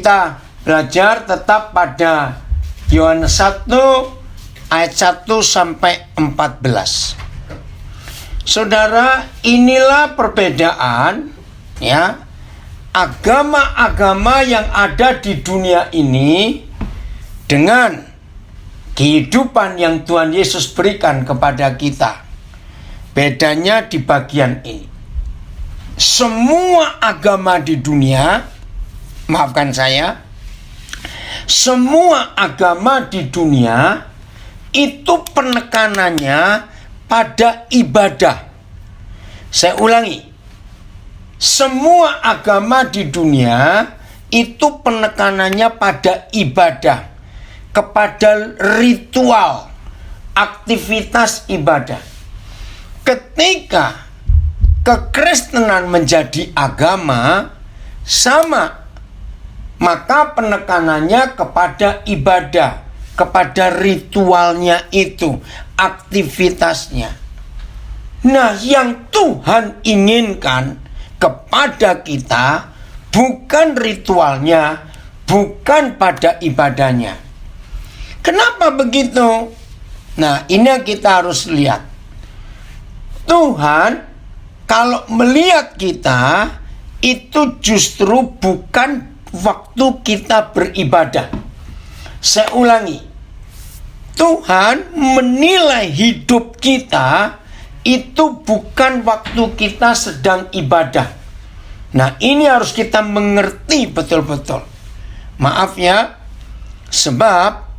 kita belajar tetap pada Yohanes 1 ayat 1 sampai 14. Saudara, inilah perbedaan ya agama-agama yang ada di dunia ini dengan kehidupan yang Tuhan Yesus berikan kepada kita. Bedanya di bagian ini. Semua agama di dunia, maafkan saya, semua agama di dunia itu penekanannya pada ibadah. Saya ulangi. Semua agama di dunia itu penekanannya pada ibadah, kepada ritual, aktivitas ibadah. Ketika kekristenan menjadi agama, sama, maka penekanannya kepada ibadah, kepada ritualnya itu, aktivitasnya. Nah, yang Tuhan inginkan kepada kita bukan ritualnya, bukan pada ibadahnya. Kenapa begitu? Nah, ini yang kita harus lihat. Tuhan kalau melihat kita itu justru bukan waktu kita beribadah. Saya ulangi. Tuhan menilai hidup kita itu bukan waktu kita sedang ibadah. Nah, ini harus kita mengerti betul-betul. Maaf ya, sebab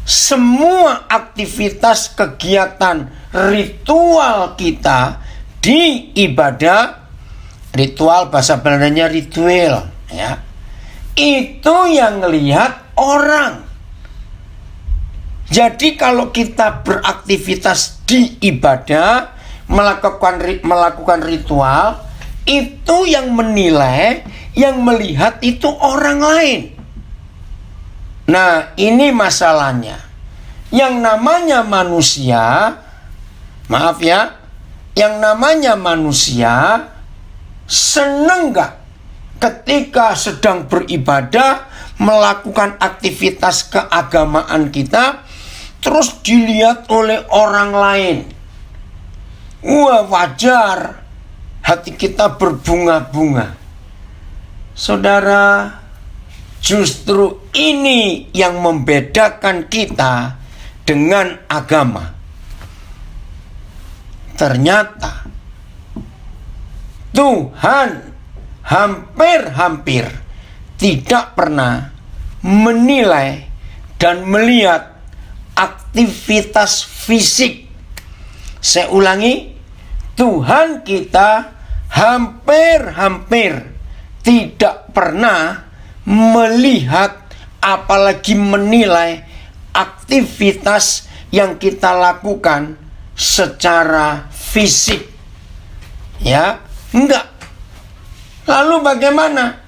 semua aktivitas kegiatan ritual kita di ibadah, ritual bahasa Belandanya ritual ya, itu yang lihat orang. Jadi kalau kita beraktivitas di ibadah, melakukan ritual, itu yang menilai, yang melihat itu orang lain. Nah, ini masalahnya. Yang namanya manusia, maaf ya, yang namanya manusia seneng gak ketika sedang beribadah, melakukan aktivitas keagamaan kita, terus dilihat oleh orang lain. Wah, wajar hati kita berbunga-bunga. Saudara, justru ini yang membedakan kita dengan agama. Ternyata Tuhan hampir-hampir tidak pernah menilai dan melihat aktivitas fisik. Saya ulangi, Tuhan kita hampir-hampir tidak pernah melihat apalagi menilai aktivitas yang kita lakukan secara fisik. Ya, enggak. Lalu bagaimana?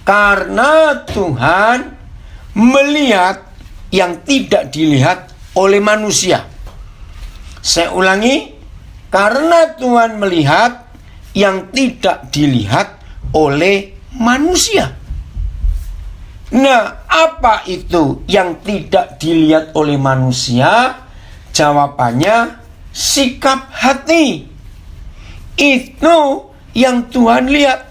Karena Tuhan melihat yang tidak dilihat oleh manusia. Saya ulangi, karena Tuhan melihat yang tidak dilihat oleh manusia. Nah, apa itu yang tidak dilihat oleh manusia? Jawabannya sikap hati. Itu yang Tuhan lihat.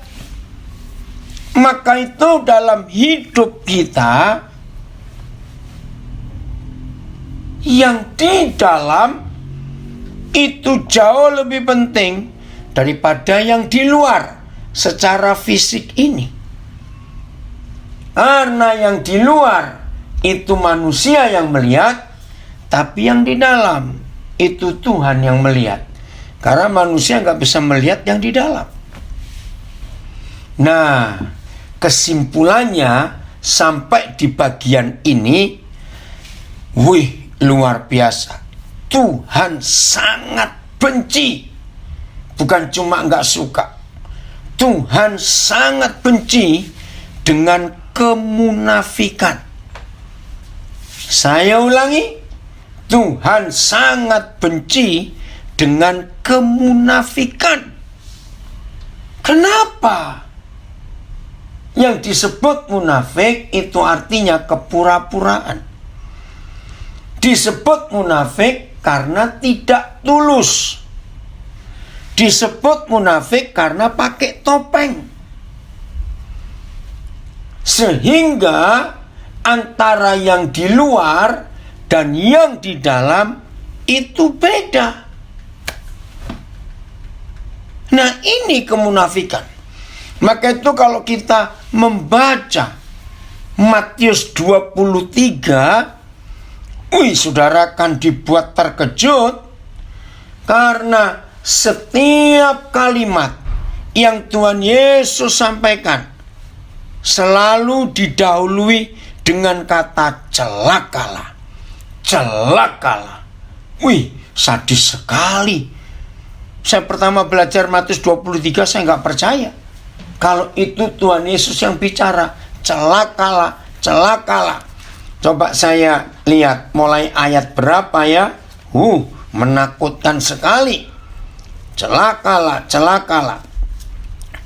Maka itu dalam hidup kita, yang di dalam itu jauh lebih penting daripada yang di luar secara fisik ini. Karena yang di luar itu manusia yang melihat, tapi yang di dalam itu Tuhan yang melihat. Karena manusia nggak bisa melihat yang di dalam. Nah, kesimpulannya sampai di bagian ini, wih, luar biasa. Tuhan sangat benci. Bukan cuma nggak suka. Tuhan sangat benci dengan kemunafikan. Saya ulangi, Tuhan sangat benci dengan kemunafikan. Kenapa? Yang disebut munafik itu artinya kepura-puraan. Disebut munafik karena tidak tulus. Disebut munafik karena pakai topeng. Sehingga antara yang di luar dan yang di dalam itu beda. Nah, ini kemunafikan. Maka itu kalau kita membaca Matius 23, saudara akan dibuat terkejut karena setiap kalimat yang Tuhan Yesus sampaikan selalu didahului dengan kata celakalah. Celakalah. Sadis sekali. Saya pertama belajar Matius 23, saya nggak percaya kalau itu Tuhan Yesus yang bicara. Celakalah, celakalah. Coba saya lihat mulai ayat berapa ya. Menakutkan sekali. Celakalah, celakalah.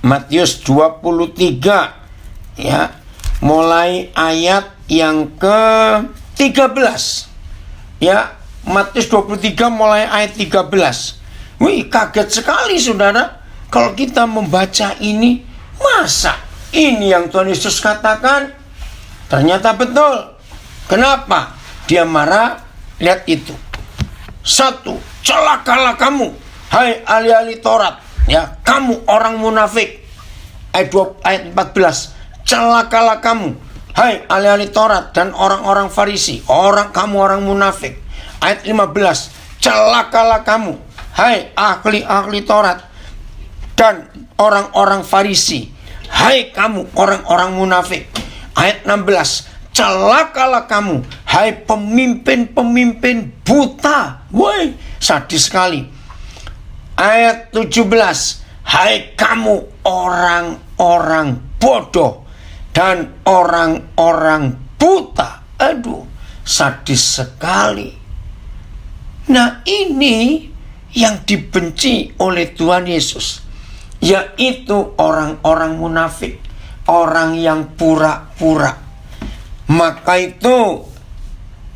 Matius 23 ya, mulai ayat yang ke-13. Ya, Matius 23 mulai ayat 13. Kaget sekali saudara kalau kita membaca ini. Masa ini yang Tuhan Yesus katakan? Ternyata betul. Kenapa dia marah? Lihat itu. 1, celakalah kamu, hai ahli-ahli Taurat, ya, kamu orang munafik. Ayat 14, celakalah kamu, hai ahli-ahli Taurat dan orang-orang Farisi, kamu orang munafik. Ayat 15, celakalah kamu, hai ahli-ahli Taurat dan orang-orang Farisi, hai kamu orang-orang munafik. Ayat 16, celakalah kamu, hai pemimpin-pemimpin buta. Sadis sekali. Ayat 17, hai kamu orang-orang bodoh dan orang-orang buta. Sadis sekali. Nah, ini yang dibenci oleh Tuhan Yesus, yaitu orang-orang munafik, orang yang pura-pura. Maka itu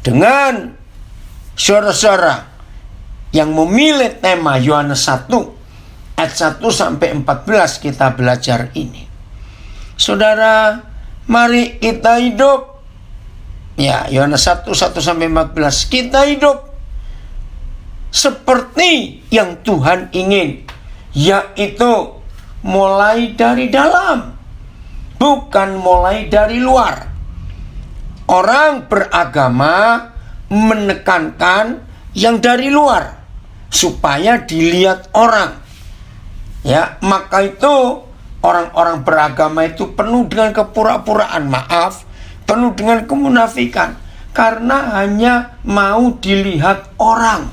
dengan saudara-saudara yang memilih tema Yohanes 1 ayat 1 sampai 14 kita belajar ini. Saudara, mari kita hidup. Ya, Yohanes 1 sampai 14. Kita hidup seperti yang Tuhan ingin, yaitu mulai dari dalam, bukan mulai dari luar. Orang beragama menekankan yang dari luar supaya dilihat orang. Ya, maka itu orang-orang beragama itu penuh dengan kepura-puraan, penuh dengan kemunafikan karena hanya mau dilihat orang.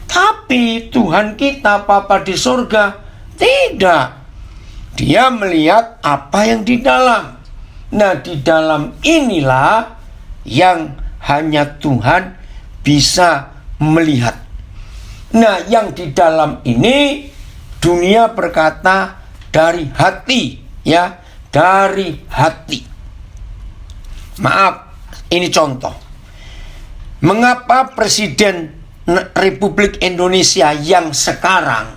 Tapi Tuhan kita, Bapa di surga, tidak. Dia melihat apa yang di dalam. Nah, di dalam inilah yang hanya Tuhan bisa melihat. Nah, yang di dalam ini dunia berkata dari hati, ya, dari hati. Ini contoh. Mengapa Presiden Republik Indonesia yang sekarang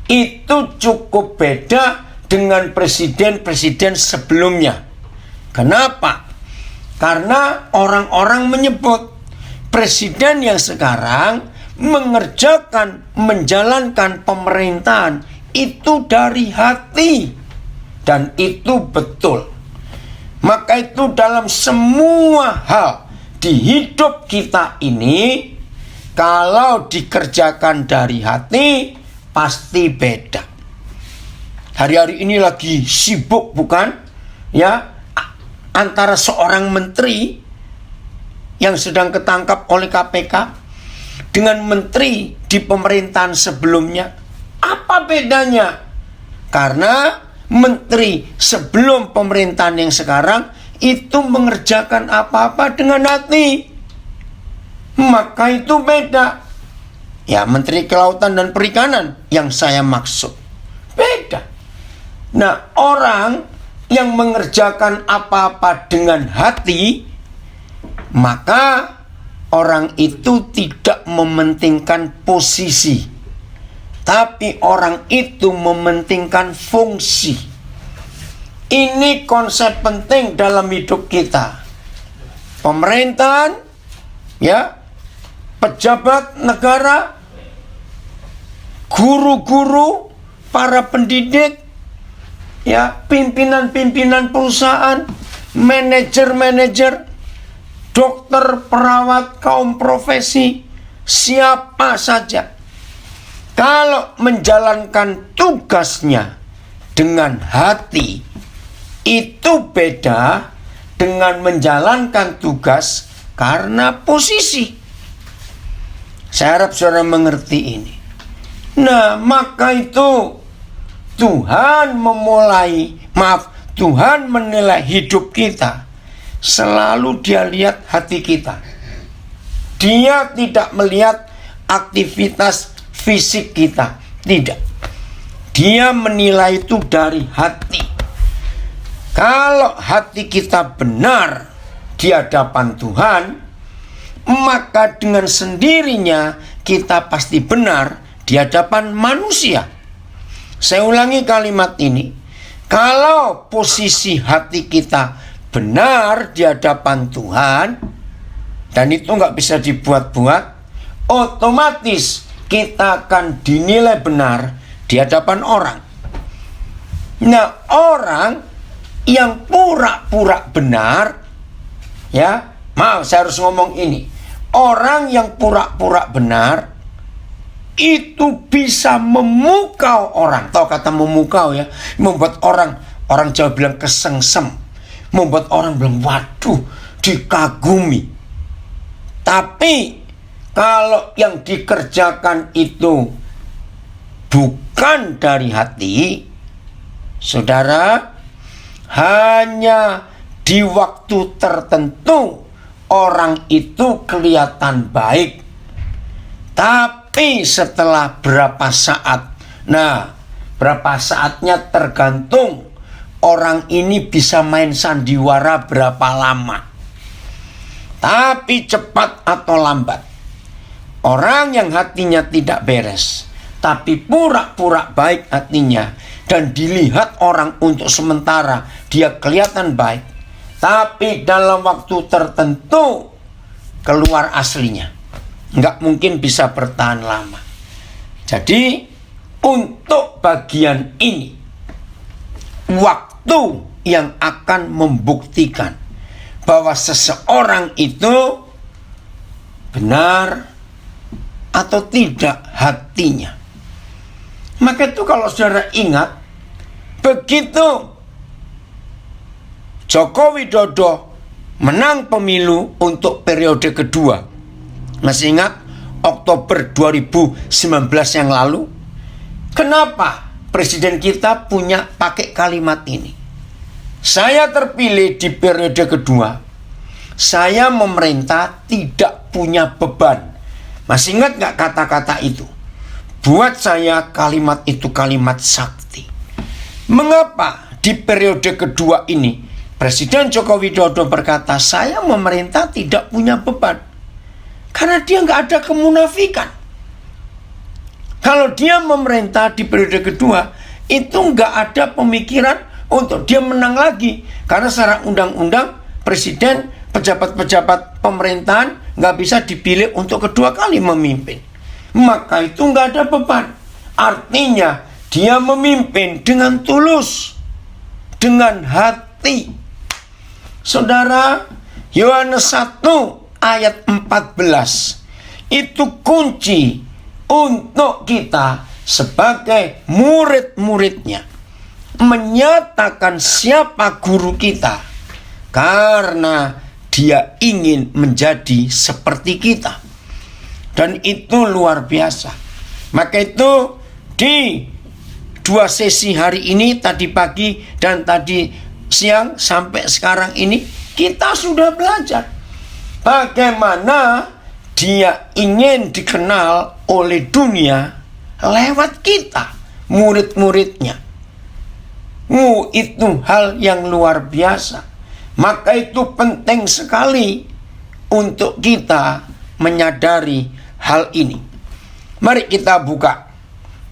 itu cukup beda dengan presiden-presiden sebelumnya? Kenapa? Karena orang-orang menyebut presiden yang sekarang menjalankan pemerintahan itu dari hati. Dan itu betul. Maka itu dalam semua hal di hidup kita ini, kalau dikerjakan dari hati, pasti beda. Hari-hari ini lagi sibuk, bukan? Ya, antara seorang menteri yang sedang ketangkap oleh KPK dengan menteri di pemerintahan sebelumnya. Apa bedanya? Karena menteri sebelum pemerintahan yang sekarang itu mengerjakan apa-apa dengan hati. Maka itu beda. Ya, Menteri Kelautan dan Perikanan yang saya maksud. Beda. Nah, orang yang mengerjakan apa-apa dengan hati, maka orang itu tidak mementingkan posisi, tapi orang itu mementingkan fungsi. Ini konsep penting dalam hidup kita. Pemerintahan, ya, pejabat negara, guru-guru, para pendidik, ya, pimpinan-pimpinan perusahaan, manajer-manajer, dokter, perawat, kaum profesi, siapa saja, kalau menjalankan tugasnya dengan hati, itu beda dengan menjalankan tugas karena posisi. Saya harap saudara mengerti ini. Nah, maka itu Tuhan menilai hidup kita. Selalu Dia lihat hati kita. Dia tidak melihat aktivitas fisik kita. Tidak. Dia menilai itu dari hati. Kalau hati kita benar di hadapan Tuhan, maka dengan sendirinya kita pasti benar di hadapan manusia. Saya ulangi kalimat ini. Kalau posisi hati kita benar di hadapan Tuhan, dan itu nggak bisa dibuat-buat, otomatis kita akan dinilai benar di hadapan orang. Nah, orang yang pura-pura benar, ya, saya harus ngomong ini. Orang yang pura-pura benar itu bisa memukau orang. Tahu kata memukau, ya? Membuat orang Jawa bilang kesengsem. Membuat orang bilang, waduh, dikagumi. Tapi kalau yang dikerjakan itu bukan dari hati, saudara, hanya di waktu tertentu orang itu kelihatan baik. Tapi setelah berapa saat, berapa saatnya tergantung orang ini bisa main sandiwara berapa lama. Tapi cepat atau lambat, orang yang hatinya tidak beres, tapi pura-pura baik hatinya, dan dilihat orang untuk sementara dia kelihatan baik, tapi dalam waktu tertentu keluar aslinya. Nggak mungkin bisa bertahan lama. Jadi untuk bagian ini, waktu yang akan membuktikan bahwa seseorang itu benar atau tidak hatinya. Maka itu kalau saudara ingat, begitu Joko Widodo menang pemilu untuk periode kedua, masih ingat Oktober 2019 yang lalu, kenapa presiden kita pakai kalimat ini? Saya terpilih di periode kedua, saya memerintah tidak punya beban. Masih ingat gak kata-kata itu? Buat saya kalimat itu kalimat sakti. Mengapa di periode kedua ini Presiden Joko Widodo berkata, saya memerintah tidak punya beban? Karena dia nggak ada kemunafikan. Kalau dia memerintah di periode kedua, itu nggak ada pemikiran untuk dia menang lagi. Karena secara undang-undang presiden, pejabat-pejabat pemerintahan nggak bisa dipilih untuk kedua kali memimpin. Maka itu nggak ada beban. Artinya dia memimpin dengan tulus, dengan hati. Saudara, Yohanes 1 ayat 14 itu kunci untuk kita sebagai murid-muridnya menyatakan siapa guru kita, karena dia ingin menjadi seperti kita. Dan itu luar biasa. Maka itu di 2 sesi hari ini, tadi pagi dan tadi siang sampai sekarang ini, kita sudah belajar bagaimana dia ingin dikenal oleh dunia lewat kita, murid-muridnya. Itu hal yang luar biasa. Maka itu penting sekali untuk kita menyadari hal ini. Mari kita buka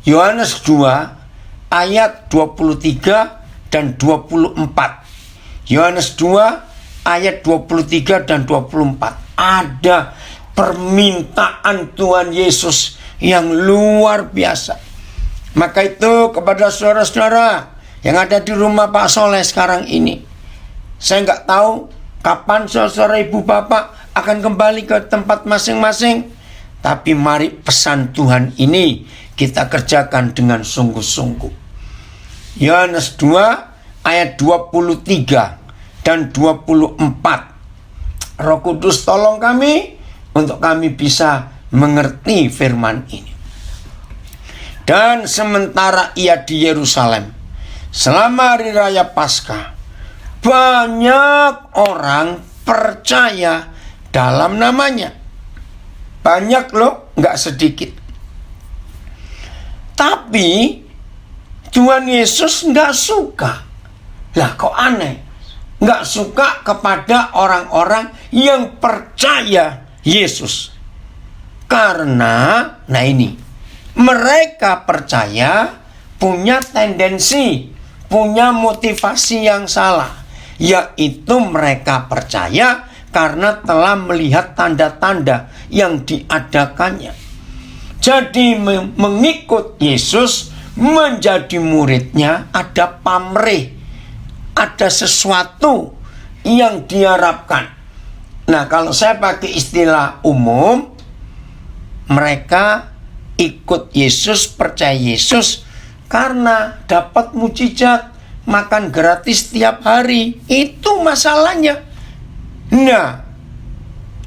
Yohanes 2 ayat 23 dan 24. Yohanes 2 ayat 23 dan 24. Ada permintaan Tuhan Yesus yang luar biasa. Maka itu kepada saudara-saudara yang ada di rumah Pak Soleh sekarang ini, saya nggak tahu kapan saudara ibu bapak akan kembali ke tempat masing-masing, tapi mari pesan Tuhan ini kita kerjakan dengan sungguh-sungguh. Yohanes 2 ayat 23 dan 24. Roh Kudus tolong kami untuk kami bisa mengerti firman ini. Dan sementara ia di Yerusalem selama hari raya Paskah, banyak orang percaya dalam namanya. Banyak loh, nggak sedikit. Tapi Tuhan Yesus nggak suka. Lah kok aneh? Nggak suka kepada orang-orang yang percaya Yesus. Karena, nah ini, mereka percaya punya tendensi, punya motivasi yang salah, yaitu mereka percaya karena telah melihat tanda-tanda yang diadakannya. Jadi mengikut Yesus, menjadi muridnya, ada pamrih, ada sesuatu yang diharapkan. Nah, kalau saya pakai istilah umum, mereka ikut Yesus, percaya Yesus karena dapat mujizat, makan gratis setiap hari. Itu masalahnya. Nah,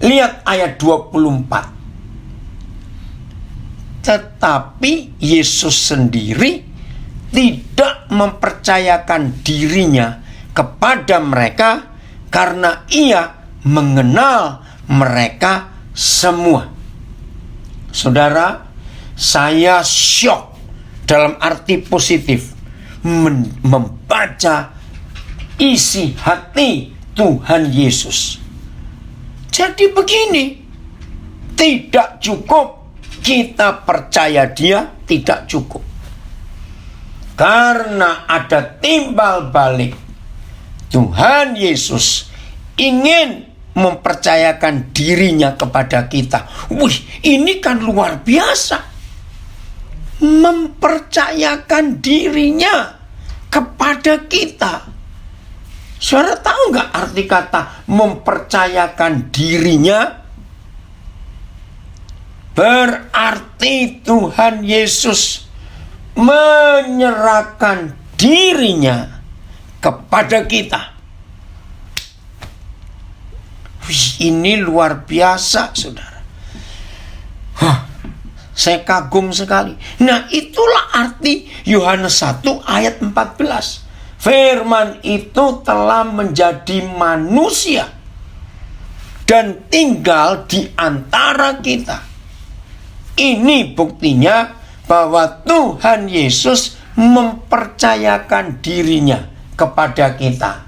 lihat ayat 24. Tetapi Yesus sendiri tidak mempercayakan dirinya kepada mereka karena ia mengenal mereka semua. Saudara, saya syok dalam arti positif membaca isi hati Tuhan Yesus. Jadi begini, tidak cukup kita percaya Dia, tidak cukup. Karena ada timbal balik. Tuhan Yesus ingin mempercayakan dirinya kepada kita. Wih, ini kan luar biasa. Mempercayakan dirinya kepada kita. Saudara tahu nggak arti kata mempercayakan dirinya? Berarti Tuhan Yesus menyerahkan dirinya kepada kita. Ini luar biasa, saudara. Saya kagum sekali. Nah, itulah arti Yohanes 1 ayat 14. Firman itu telah menjadi manusia dan tinggal di antara kita. Ini buktinya bahwa Tuhan Yesus mempercayakan dirinya kepada kita.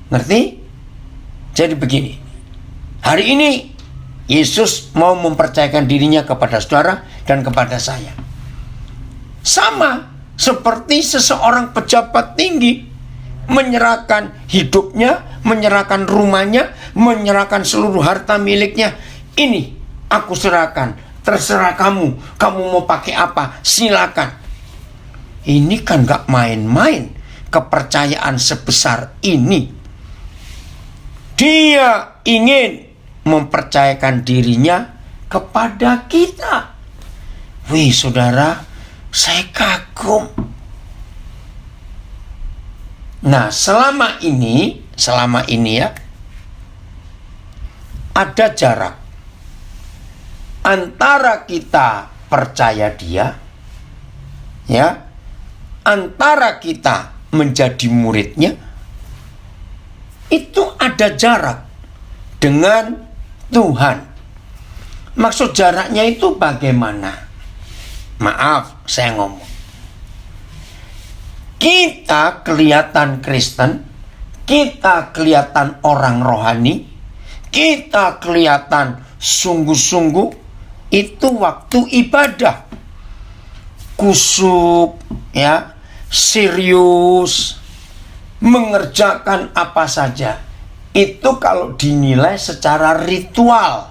Ngerti? Jadi begini. Hari ini Yesus mau mempercayakan dirinya kepada saudara dan kepada saya. Sama seperti seseorang pejabat tinggi menyerahkan hidupnya, menyerahkan rumahnya, menyerahkan seluruh harta miliknya. Ini aku serahkan, terserah kamu. Kamu mau pakai apa? Silakan. Ini kan gak main-main kepercayaan sebesar ini. Dia ingin mempercayakan dirinya kepada kita. Wih, saudara, saya kagum. Nah, selama ini ya, ada jarak antara kita percaya Dia, ya, antara kita menjadi muridnya. Itu ada jarak dengan Tuhan. Maksud jaraknya itu bagaimana? Maaf, saya ngomong. Kita kelihatan Kristen, kita kelihatan orang rohani, kita kelihatan sungguh-sungguh, itu waktu ibadah. Kusuk, ya, serius, mengerjakan apa saja. Itu kalau dinilai secara ritual,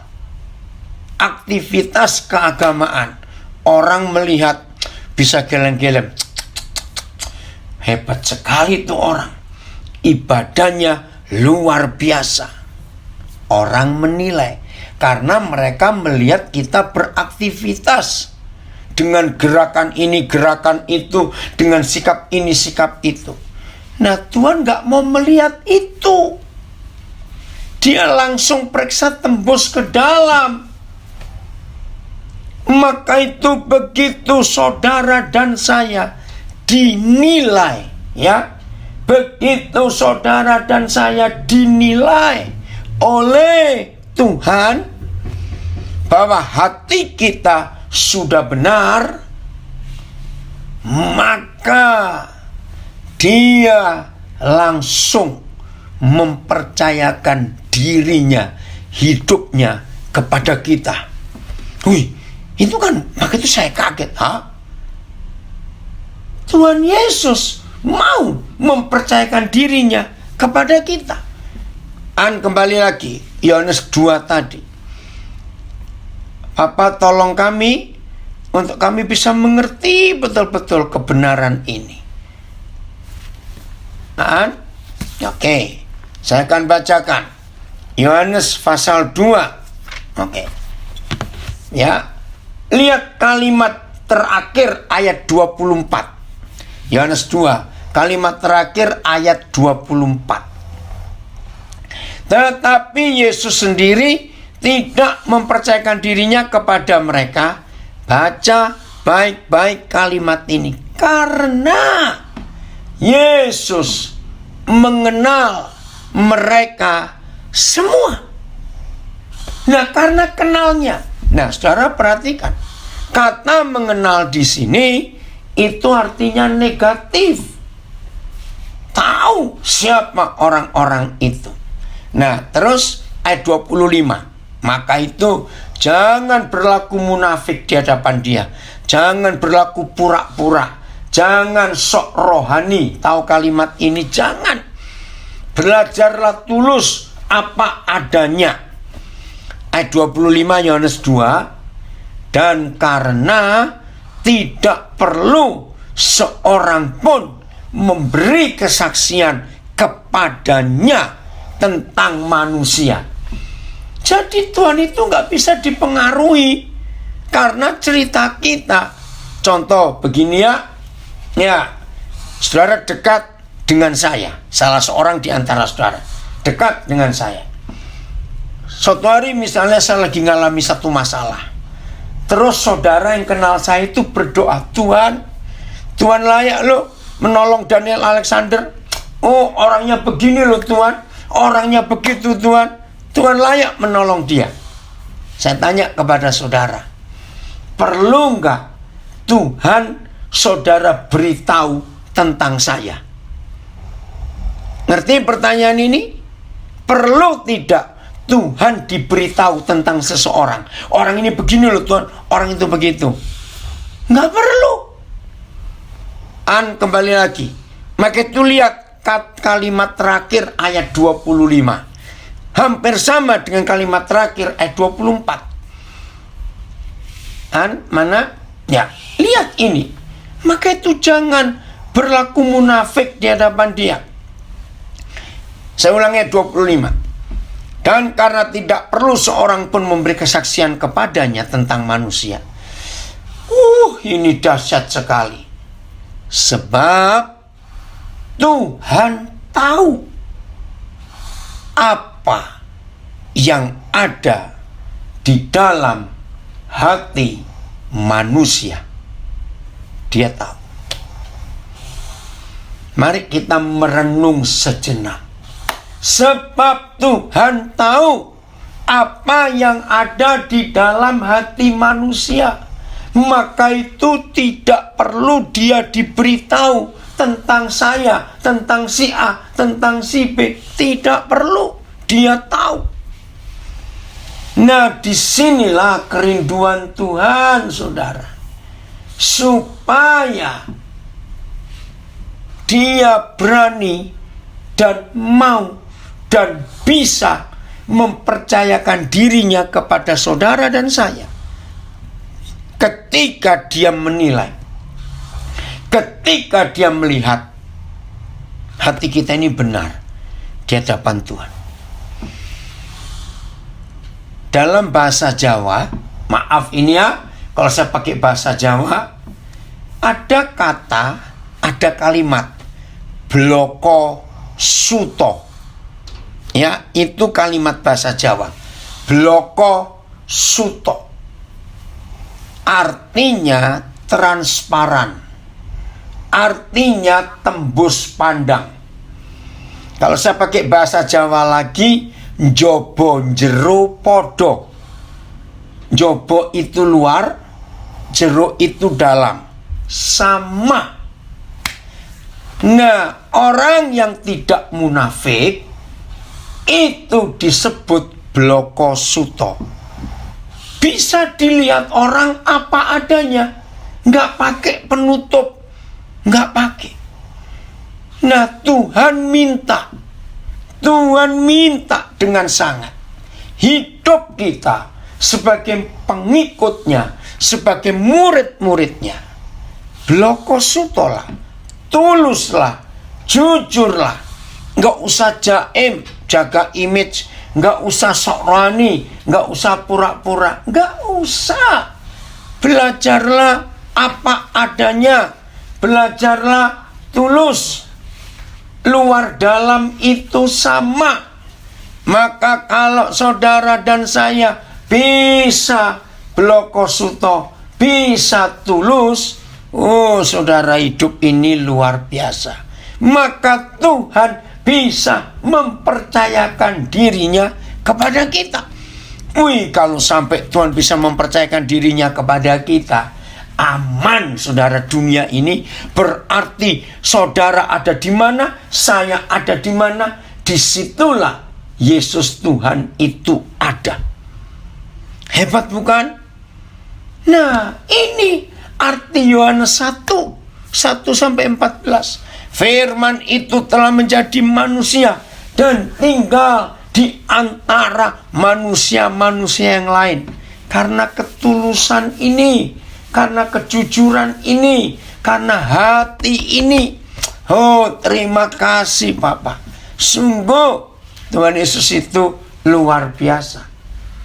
aktivitas keagamaan. Orang melihat bisa geleng-geleng, hebat sekali itu orang, ibadahnya luar biasa. Orang menilai karena mereka melihat kita beraktivitas dengan gerakan ini, gerakan itu, dengan sikap ini, sikap itu. Nah, Tuhan gak mau melihat itu. Dia langsung periksa, tembus ke dalam. Maka itu begitu saudara dan saya dinilai, ya, begitu saudara dan saya dinilai oleh Tuhan bahwa hati kita sudah benar, maka Dia langsung mempercayakan dirinya, hidupnya kepada kita. Wih, itu kan, maka itu saya kaget. Tuhan Yesus mau mempercayakan dirinya kepada kita. Kembali lagi, Yohanes 2 tadi. Bapa, tolong kami untuk kami bisa mengerti betul-betul kebenaran ini. Oke, saya akan bacakan Yohanes pasal 2. Oke. Ya. Lihat kalimat terakhir ayat 24. Yohanes 2, kalimat terakhir ayat 24. Tetapi Yesus sendiri tidak mempercayakan dirinya kepada mereka. Baca baik-baik kalimat ini. Karena Yesus mengenal mereka semua. Nah, karena kenalnya. Nah, saudara perhatikan. Kata mengenal di sini itu artinya negatif. Tahu siapa orang-orang itu. Nah, terus ayat 25. Maka itu jangan berlaku munafik di hadapan Dia. Jangan berlaku pura-pura. Jangan sok rohani. Tahu kalimat ini? Jangan. Belajarlah tulus apa adanya. Ayat 25 Yohanes 2. Dan karena tidak perlu seorang pun memberi kesaksian kepadanya tentang manusia. Jadi Tuhan itu nggak bisa dipengaruhi karena cerita kita. Contoh begini ya, saudara dekat dengan saya, salah seorang di antara saudara dekat dengan saya. Suatu hari misalnya saya lagi ngalami satu masalah, terus saudara yang kenal saya itu berdoa, Tuhan layak loh menolong Daniel Alexander. Oh, orangnya begini loh Tuhan, orangnya begitu Tuhan layak menolong dia. Saya tanya kepada saudara, perlu nggak Tuhan saudara beritahu tentang saya? Ngerti pertanyaan ini? Perlu tidak Tuhan diberitahu tentang seseorang? Orang ini begini loh Tuhan, orang itu begitu. Nggak perlu. Kembali lagi. Maka itu lihat kalimat terakhir ayat 25. Hampir sama dengan kalimat terakhir ayat 24. Mana? Ya, lihat ini. Maka itu jangan berlaku munafik di hadapan Dia. Saya ulangi ayat 25. Dan karena tidak perlu seorang pun memberi kesaksian kepadanya tentang manusia. Ini dahsyat sekali. Sebab Tuhan tahu apa yang ada di dalam hati manusia. Dia tahu. Mari kita merenung sejenak. Sebab Tuhan tahu apa yang ada di dalam hati manusia. Maka itu tidak perlu Dia diberitahu tentang saya, tentang si A, tentang si B. Tidak perlu, dia tahu. Nah, disinilah kerinduan Tuhan, saudara. Supaya dia berani dan mau dan bisa mempercayakan dirinya kepada saudara dan saya. Ketika dia menilai, ketika dia melihat hati kita ini benar di hadapan Tuhan. Dalam bahasa Jawa, maaf ini ya, kalau saya pakai bahasa Jawa, ada kata, ada kalimat bloko suto. Ya, itu kalimat bahasa Jawa. Bloko suto. Artinya transparan. Artinya tembus pandang. Kalau saya pakai bahasa Jawa lagi, njobo jero podo. Njobo itu luar, jero itu dalam. Sama. Nah, orang yang tidak munafik itu disebut bloko suto. Bisa dilihat orang apa adanya, nggak pakai penutup, nggak pakai. Nah, Tuhan minta dengan sangat hidup kita sebagai pengikutnya, sebagai murid-muridnya. Bloko sutolah, tuluslah, jujurlah, nggak usah jaim, jaga image, nggak usah sok rani, nggak usah pura-pura, nggak usah. Belajarlah apa adanya, belajarlah tulus. Luar dalam itu sama. Maka kalau saudara dan saya bisa bloko suto, bisa tulus, oh saudara, hidup ini luar biasa. Maka Tuhan bisa mempercayakan dirinya kepada kita. Wih, kalau sampai Tuhan bisa mempercayakan dirinya kepada kita, aman saudara dunia ini. Berarti saudara ada di mana, saya ada di mana, disitulah Yesus Tuhan itu ada. Hebat bukan? Nah, ini arti Yohanes 1:1-14. Firman itu telah menjadi manusia dan tinggal di antara manusia-manusia yang lain. Karena ketulusan ini, karena kejujuran ini, karena hati ini. Oh, terima kasih Bapak. Sungguh Tuhan Yesus itu luar biasa.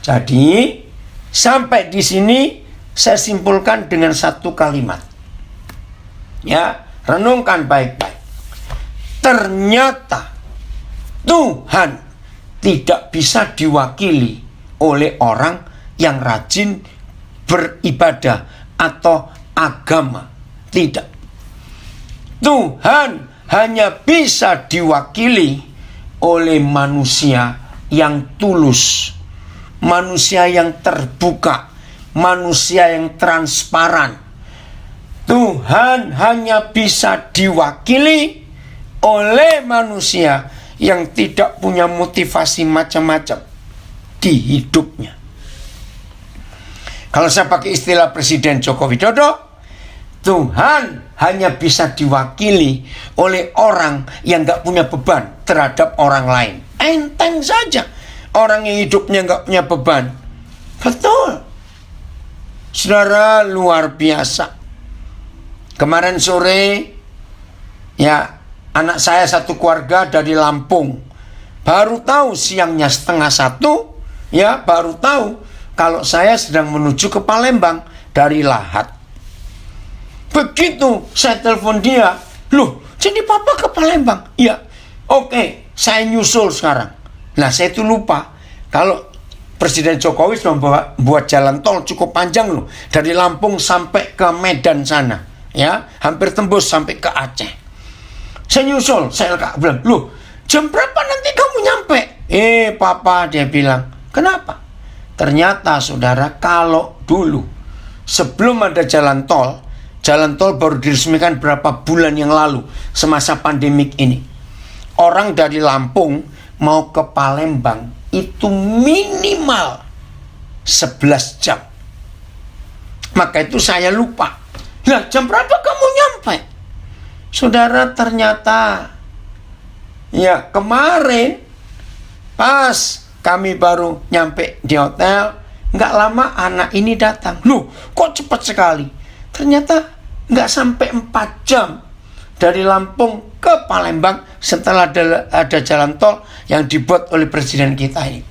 Jadi, sampai di sini saya simpulkan dengan satu kalimat. Ya, renungkan baik-baik. Ternyata Tuhan tidak bisa diwakili oleh orang yang rajin beribadah atau agama. Tidak. Tuhan hanya bisa diwakili oleh manusia yang tulus, manusia yang terbuka, manusia yang transparan. Tuhan hanya bisa diwakili oleh manusia yang tidak punya motivasi macam-macam di hidupnya. Kalau saya pakai istilah Presiden Joko Widodo, Tuhan hanya bisa diwakili oleh orang yang gak punya beban terhadap orang lain. Enteng saja orang yang hidupnya gak punya beban. Betul. Saudara, luar biasa. Kemarin sore, ya, anak saya satu keluarga dari Lampung. Baru tahu siangnya 12:30, ya, baru tahu kalau saya sedang menuju ke Palembang dari Lahat. Begitu saya telepon dia, loh, jadi papa ke Palembang? Iya, oke, saya nyusul sekarang. Nah, saya itu lupa kalau Presiden Jokowi sudah membuat jalan tol cukup panjang loh, dari Lampung sampai ke Medan sana. Ya, hampir tembus sampai ke Aceh. Saya nyusul, saya bilang, loh, jam berapa nanti kamu nyampe? Papa, dia bilang, kenapa? Ternyata saudara, kalau dulu sebelum ada jalan tol, Jalan tol baru diresmikan berapa bulan yang lalu semasa pandemik ini. Orang dari Lampung mau ke Palembang itu minimal 11 jam. Maka itu saya lupa. Lah, jam berapa kamu nyampe? Saudara, ternyata ya kemarin pas kami baru nyampe di hotel, nggak lama anak ini datang. Loh, kok cepat sekali? Ternyata nggak sampai 4 jam dari Lampung ke Palembang setelah ada jalan tol yang dibuat oleh presiden kita ini.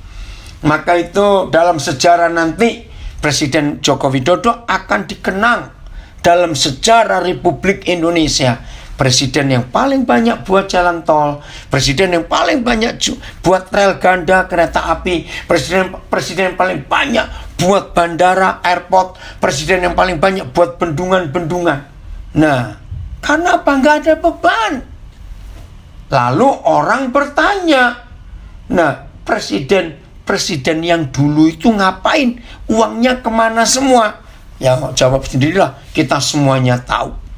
Maka itu dalam sejarah nanti Presiden Joko Widodo akan dikenang dalam sejarah Republik Indonesia. Presiden yang paling banyak buat jalan tol, presiden yang paling banyak buat rel ganda kereta api, presiden yang paling banyak buat bandara, airport, presiden yang paling banyak buat bendungan-bendungan. Nah, karena apa? Nggak ada beban. Lalu orang bertanya, nah, presiden yang dulu itu ngapain? Uangnya kemana semua? Ya, jawab sendirilah, kita semuanya tahu.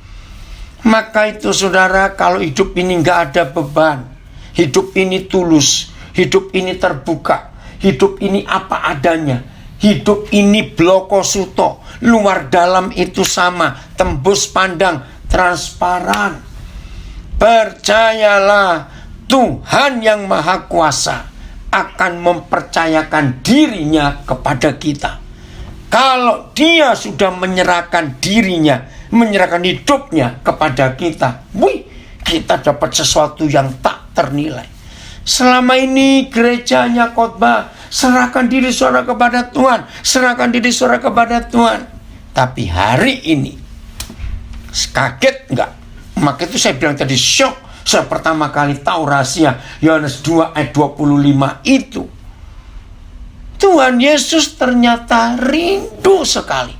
Maka itu saudara, kalau hidup ini nggak ada beban, hidup ini tulus, hidup ini terbuka, hidup ini apa adanya, hidup ini bloko suto, luar dalam itu sama, tembus pandang, transparan. Percayalah, Tuhan yang Maha Kuasa akan mempercayakan dirinya kepada kita. Kalau dia sudah menyerahkan dirinya, menyerahkan hidupnya kepada kita, kita dapat sesuatu yang tak ternilai. Selama ini gerejanya khotbah, serahkan diri saudara kepada Tuhan, serahkan diri saudara kepada Tuhan. Tapi hari ini, kaget enggak? Maka itu saya bilang tadi, syok. Saya pertama kali tahu rahasia Yohanes 2 ayat 25 itu. Tuhan Yesus ternyata rindu sekali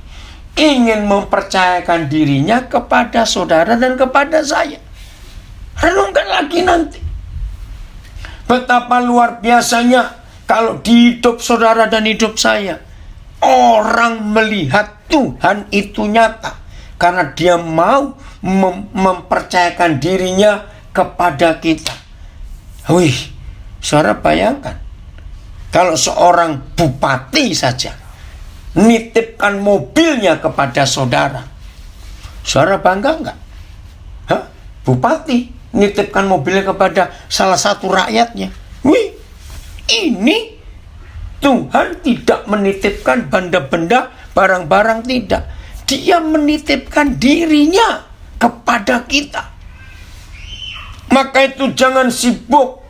ingin mempercayakan dirinya kepada saudara dan kepada saya. Renungkan lagi nanti. Betapa luar biasanya kalau di hidup saudara dan hidup saya, orang melihat Tuhan itu nyata karena dia mau mempercayakan dirinya kepada kita. Wih, saudara bayangkan, kalau seorang bupati saja nitipkan mobilnya kepada saudara, saudara bangga enggak? Hah? Bupati nitipkan mobilnya kepada salah satu rakyatnya. Wih, ini Tuhan tidak menitipkan benda-benda, barang-barang, tidak. Dia menitipkan dirinya kepada kita. Maka itu jangan sibuk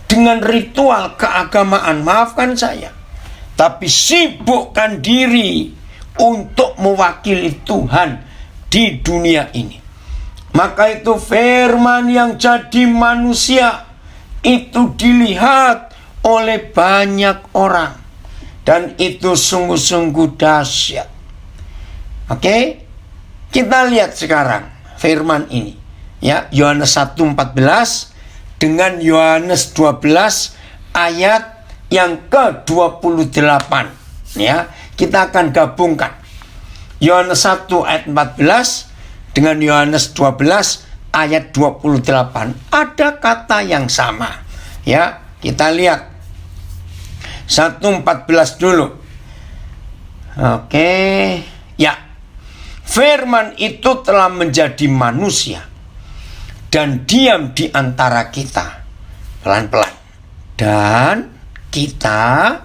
dengan ritual keagamaan, maafkan saya, tapi sibukkan diri untuk mewakili Tuhan di dunia ini. Maka itu firman yang jadi manusia itu dilihat oleh banyak orang, dan itu sungguh-sungguh dahsyat. Oke, kita lihat sekarang firman ini, ya, Yohanes 1:14 dengan Yohanes 12 ayat yang ke-28, ya. Kita akan gabungkan Yohanes 1 ayat 14 dengan Yohanes 12 ayat 28. Ada kata yang sama, ya. Kita lihat 1:14 dulu. Oke, ya. Firman itu telah menjadi manusia dan diam di antara kita. Pelan-pelan. Dan kita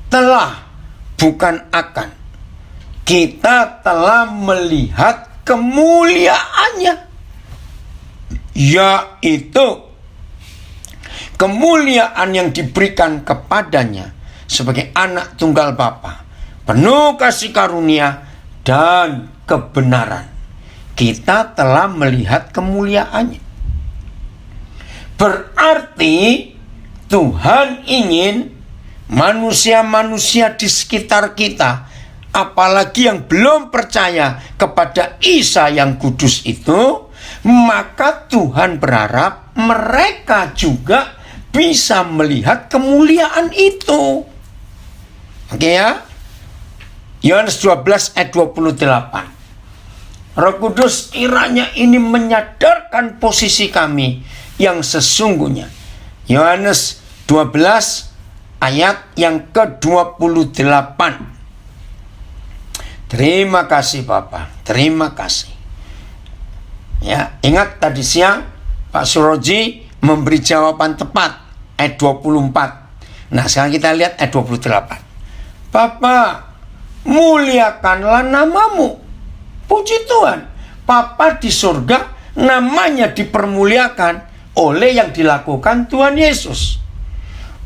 telah, bukan akan, kita telah melihat kemuliaannya, yaitu kemuliaan yang diberikan kepadanya sebagai anak tunggal Bapa, penuh kasih karunia dan kebenaran. Kita telah melihat kemuliaannya. Berarti Tuhan ingin manusia-manusia di sekitar kita, apalagi yang belum percaya kepada Isa yang kudus itu, maka Tuhan berharap mereka juga bisa melihat kemuliaan itu. Oke ya? Yohanes 12 ayat 28. Roh Kudus kiranya ini menyadarkan posisi kami yang sesungguhnya. Yohanes 12 ayat yang ke-28. Terima kasih Bapak, terima kasih. Ya, ingat tadi siang Pak Suroji memberi jawaban tepat ayat 24. Nah, sekarang kita lihat ayat 28. Bapa, muliakanlah namamu. Puji Tuhan, Bapa di surga namanya dipermuliakan oleh yang dilakukan Tuhan Yesus.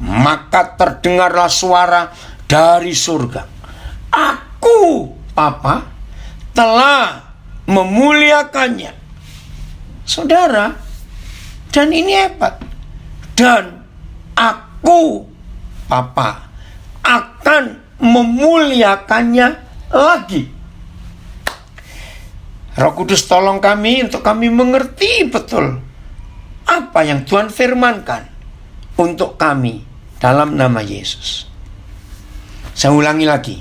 Maka terdengarlah suara dari surga. Aku, Bapa, telah memuliakannya. Saudara, dan ini hebat. Dan aku, Bapa, akan memuliakannya lagi. Roh Kudus tolong kami untuk kami mengerti betul apa yang Tuhan firmankan untuk kami dalam nama Yesus. Saya ulangi lagi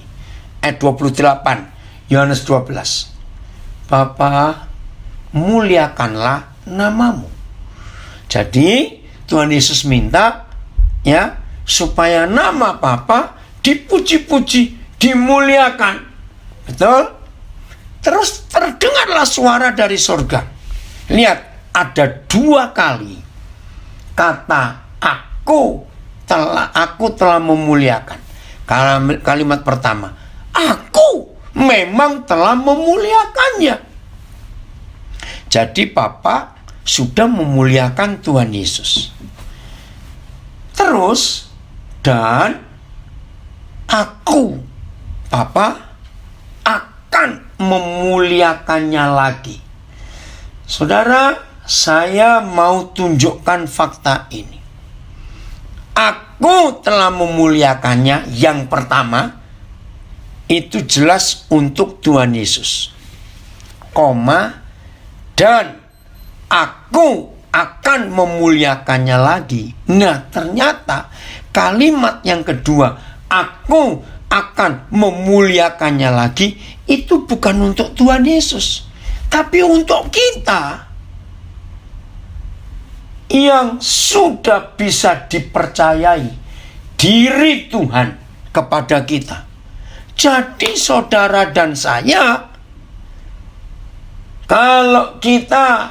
ayat 28 Yohanes 12. Bapa, muliakanlah namamu. Jadi Tuhan Yesus minta ya supaya nama Bapa dipuji-puji, dimuliakan. Betul? Terus terdengarlah suara dari surga. Lihat, ada 2 kali kata aku telah memuliakan. Kalimat pertama, aku memang telah memuliakannya. Jadi Bapa sudah memuliakan Tuhan Yesus. Terus, dan aku, Bapa, akan memuliakannya lagi. Saudara, saya mau tunjukkan fakta ini. Aku telah memuliakannya. Yang pertama, itu jelas untuk Tuhan Yesus. Dan aku akan memuliakannya lagi. Nah, ternyata kalimat yang kedua, aku akan memuliakannya lagi, itu bukan untuk Tuhan Yesus, tapi untuk kita yang sudah bisa dipercayai diri Tuhan kepada kita. Jadi saudara dan saya, kalau kita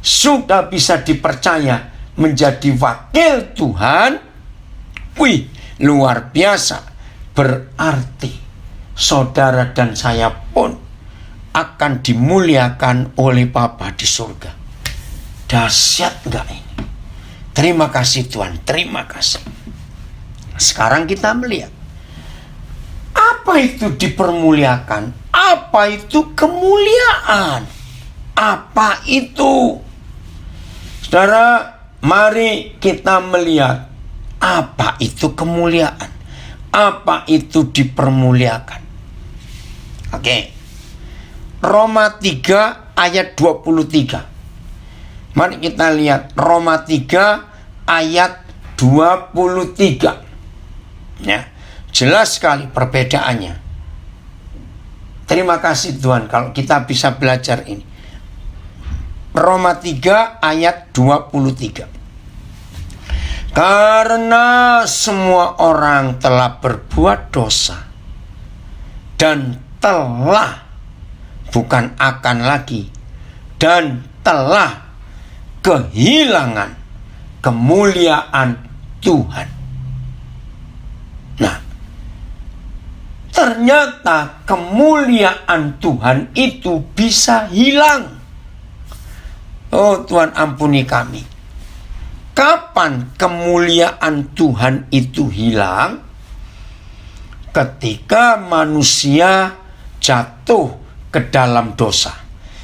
sudah bisa dipercaya menjadi wakil Tuhan, wih, luar biasa. Berarti saudara dan saya pun akan dimuliakan oleh Bapa di surga. Dahsyat enggak ini? Terima kasih Tuhan, terima kasih. Sekarang kita melihat apa itu dipermuliakan, apa itu kemuliaan, apa itu. Saudara, mari kita melihat apa itu kemuliaan, apa itu dipermuliakan. Oke. Roma 3 ayat 23. Mari kita lihat Roma 3 ayat 23. Ya, jelas sekali perbedaannya. Terima kasih Tuhan kalau kita bisa belajar ini. Roma 3 ayat 23. Karena semua orang telah berbuat dosa dan telah, bukan akan lagi, dan telah kehilangan kemuliaan Tuhan. Nah, ternyata kemuliaan Tuhan itu bisa hilang. Oh Tuhan, ampuni kami. Kapan kemuliaan Tuhan itu hilang? Ketika manusia jatuh ke dalam dosa.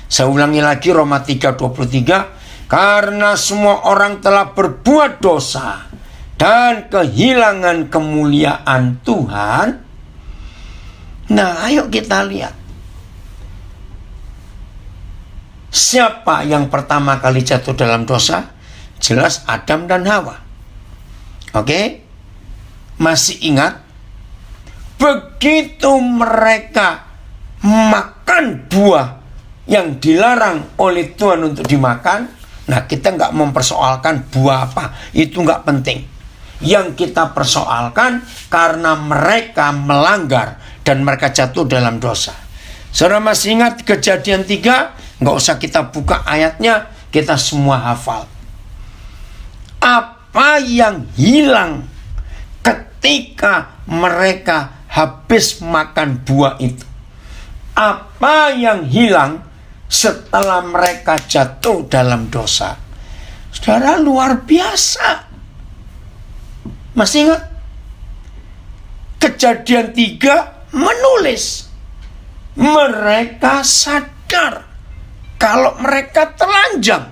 Saya ulangi lagi Roma 3:23. Karena semua orang telah berbuat dosa dan kehilangan kemuliaan Tuhan. Nah, ayo kita lihat. Siapa yang pertama kali jatuh dalam dosa? Jelas Adam dan Hawa. Oke? Masih ingat? Begitu mereka makan buah yang dilarang oleh Tuhan untuk dimakan, nah kita nggak mempersoalkan buah apa, itu nggak penting. Yang kita persoalkan karena mereka melanggar dan mereka jatuh dalam dosa. Saudara masih ingat Kejadian 3? Nggak usah kita buka ayatnya, kita semua hafal. Apa yang hilang ketika mereka habis makan buah itu? Apa yang hilang setelah mereka jatuh dalam dosa? Saudara, luar biasa. Masih ingat? Kejadian 3 menulis mereka sadar kalau mereka telanjang.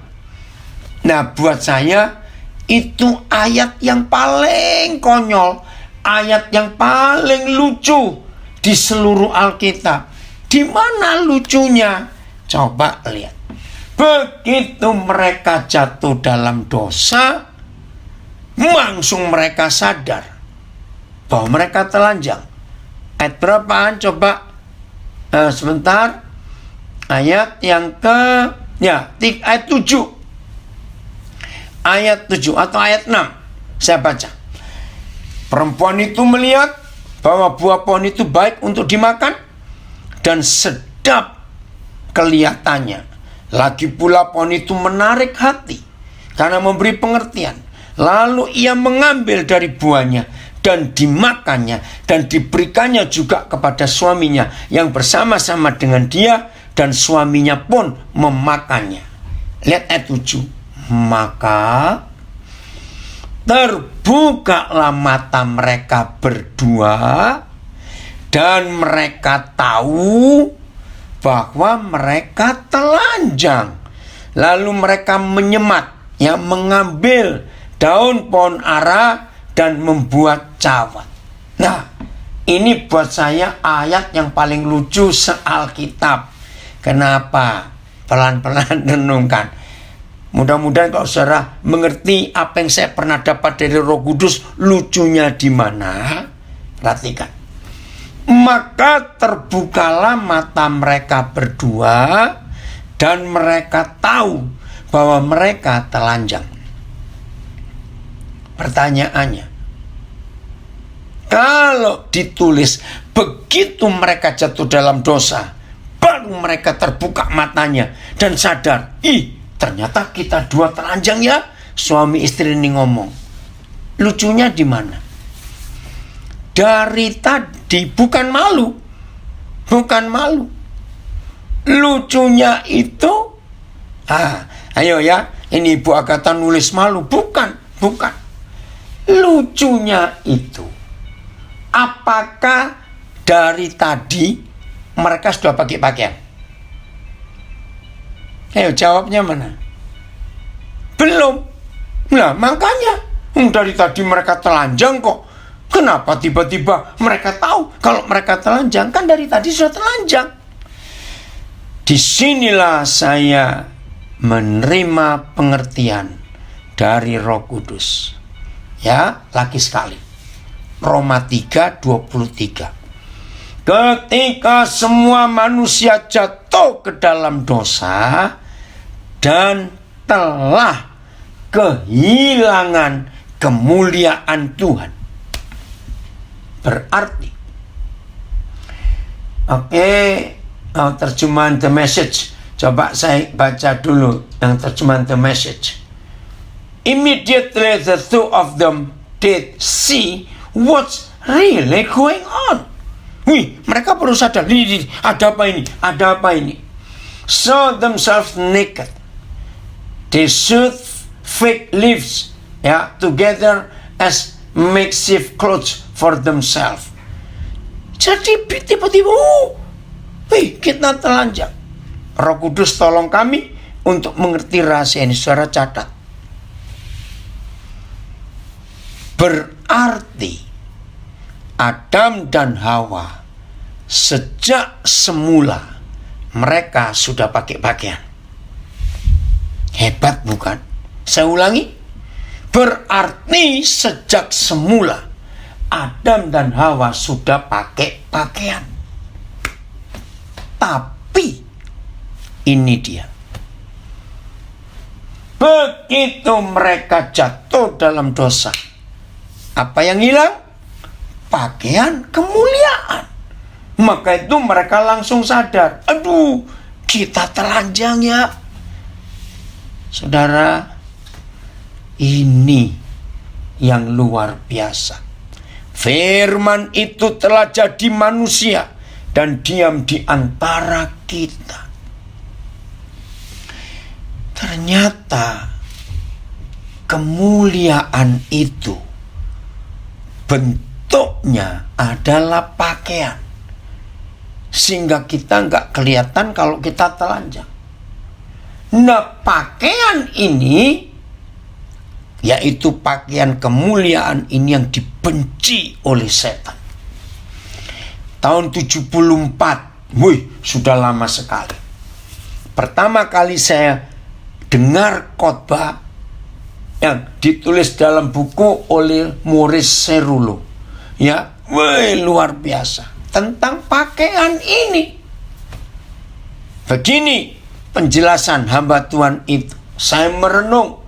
Nah, buat saya itu ayat yang paling konyol, ayat yang paling lucu di seluruh Alkitab. Di mana lucunya? Coba lihat. Begitu mereka jatuh dalam dosa, langsung mereka sadar bahwa mereka telanjang. Ayat berapaan? Coba sebentar. Ayat yang ayat 7. Ayat 7 atau ayat 6. Saya baca. Perempuan itu melihat bahwa buah pohon itu baik untuk dimakan dan sedap kelihatannya. Lagi pula pohon itu menarik hati karena memberi pengertian. Lalu ia mengambil dari buahnya dan dimakannya dan diberikannya juga kepada suaminya yang bersama-sama dengan dia, dan suaminya pun memakannya. Lihat ayat 7. Maka terbukalah mata mereka berdua dan mereka tahu bahwa mereka telanjang. Lalu mereka menyemat, mengambil daun pohon ara dan membuat cawat. Nah, ini buat saya ayat yang paling lucu se-Alkitab. Kenapa? Pelan-pelan renungkan. Mudah-mudahan kalau saudara mengerti apa yang saya pernah dapat dari Roh Kudus, lucunya di mana? Perhatikan. Maka terbukalah mata mereka berdua dan mereka tahu bahwa mereka telanjang. Pertanyaannya, kalau ditulis begitu mereka jatuh dalam dosa, baru mereka terbuka matanya dan sadar, ternyata kita dua telanjang ya. Suami istri ini ngomong. Lucunya di mana? Dari tadi bukan malu. Bukan malu. Lucunya itu, ayo ya, ini Ibu Agatha nulis malu. Bukan. Lucunya itu, apakah dari tadi mereka sudah pakai pakaian? Ayo jawabnya mana? Belum. Nah makanya dari tadi mereka telanjang kok. Kenapa tiba-tiba mereka tahu kalau mereka telanjang? Kan dari tadi sudah telanjang. Disinilah saya menerima pengertian dari Roh Kudus. Ya, lagi sekali. Roma 3:23. Ketika semua manusia jatuh ke dalam dosa dan telah kehilangan kemuliaan Tuhan. Berarti, terjemahan The Message. Coba saya baca dulu yang terjemahan The Message. Immediately the two of them did see what's really going on. Mereka baru sadar, ada apa ini? Saw themselves naked. They sewed fig leaves together as makeshift clothes for themselves. Jadi tiba-tiba, kita telanjang. Roh Kudus tolong kami untuk mengerti rahasia ini. Saudara catat. Berarti Adam dan Hawa sejak semula mereka sudah pakai pakaian. Hebat bukan? Saya ulangi. Berarti sejak semula Adam dan Hawa sudah pakai pakaian. Tapi ini dia. Begitu mereka jatuh dalam dosa, apa yang hilang? Pakaian kemuliaan. Maka itu mereka langsung sadar, aduh, kita telanjang ya. Saudara, ini yang luar biasa. Firman itu telah jadi manusia dan diam di antara kita. Ternyata kemuliaan itu bentuknya adalah pakaian, sehingga kita nggak kelihatan kalau kita telanjang. Nah, pakaian ini, yaitu pakaian kemuliaan ini, yang dibenci oleh setan. Tahun 74, sudah lama sekali. Pertama kali saya dengar khotbah yang ditulis dalam buku oleh Maurice Cerullo, ya, luar biasa, tentang pakaian ini. Begini penjelasan hamba Tuhan itu. Saya merenung.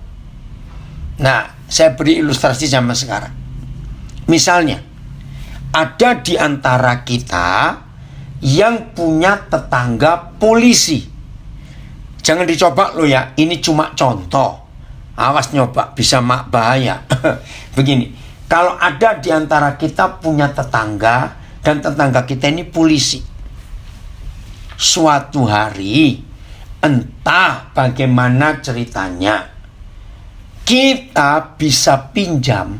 Nah, saya beri ilustrasi zaman sekarang. Misalnya, ada di antara kita yang punya tetangga polisi. Jangan dicoba lo ya, ini cuma contoh. Awas nyoba, bisa bahaya. Begini, kalau ada di antara kita punya tetangga, dan tetangga kita ini polisi. Suatu hari, entah bagaimana ceritanya, kita bisa pinjam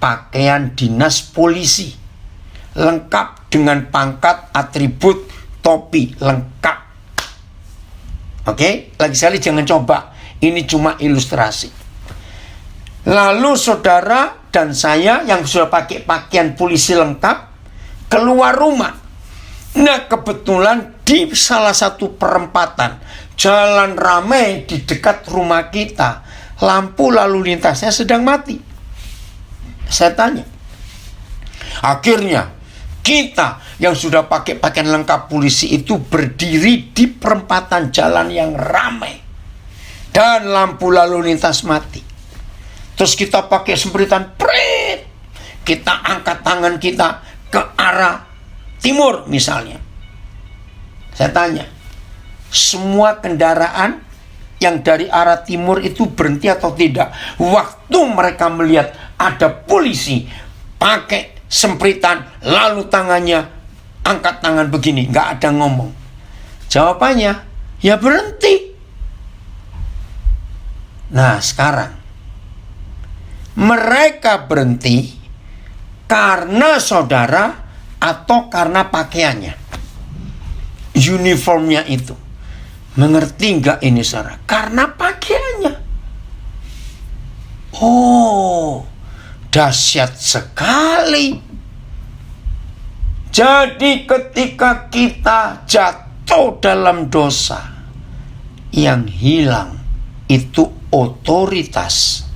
pakaian dinas polisi, lengkap dengan pangkat, atribut, topi, lengkap. Oke, lagi sekali jangan coba. Ini cuma ilustrasi. Lalu saudara dan saya yang sudah pakai pakaian polisi lengkap keluar rumah. Nah, kebetulan di salah satu perempatan, jalan ramai di dekat rumah kita, lampu lalu lintasnya sedang mati. Saya tanya. Akhirnya kita yang sudah pakai pakaian lengkap polisi itu berdiri di perempatan jalan yang ramai dan lampu lalu lintas mati. Terus kita pakai sempritan, prit, kita angkat tangan kita ke arah timur misalnya. Saya tanya, semua kendaraan yang dari arah timur itu berhenti atau tidak? Waktu mereka melihat ada polisi pakai sempritan, lalu tangannya angkat tangan begini, nggak ada ngomong. Jawabannya, ya berhenti. Nah, sekarang mereka berhenti karena saudara atau karena pakaiannya, uniformnya itu. Mengerti nggak ini saudara? Karena pakaiannya. Oh, dahsyat sekali. Jadi ketika kita jatuh dalam dosa, yang hilang itu otoritas.